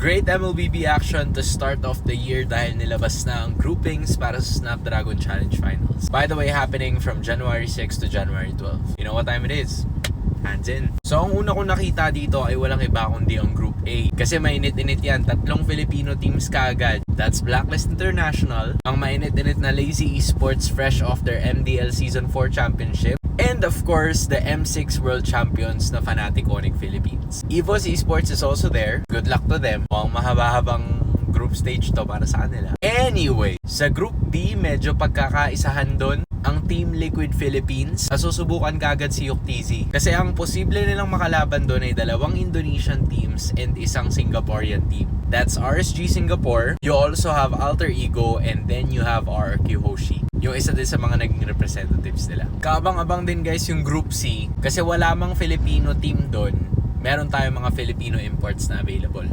Great MLBB action to start off the year dahil nilabas na ang groupings para sa Snapdragon Challenge Finals. By the way, happening from January 6 to January 12. You know what time it is? Hands in. So ang una kong nakita dito ay walang iba kundi ang Group A. Kasi mainit-init yan, 3 Filipino teams kaagad. That's Blacklist International, ang mainit-init na Lazy Esports fresh off their MDL Season 4 Championship, and of course, the M6 World Champions na Fnatic Onyx Philippines. EVOS Esports is also there. Good luck to them. Mukhang mahaba-habang group stage to para sa kanila. Anyway, sa Group B, medyo pagkakaisahan doon ang Team Liquid Philippines. Susubukan kagad si Yuktz. Kasi ang posible nilang makalaban doon ay 2 Indonesian teams and isang Singaporean team. That's RSG Singapore. You also have Alter Ego and then you have RRQ Hoshi. Yung isa din sa mga naging representatives nila. Kaabang-abang din guys yung Group C kasi wala mang Filipino team doon. Meron tayong mga Filipino imports na available.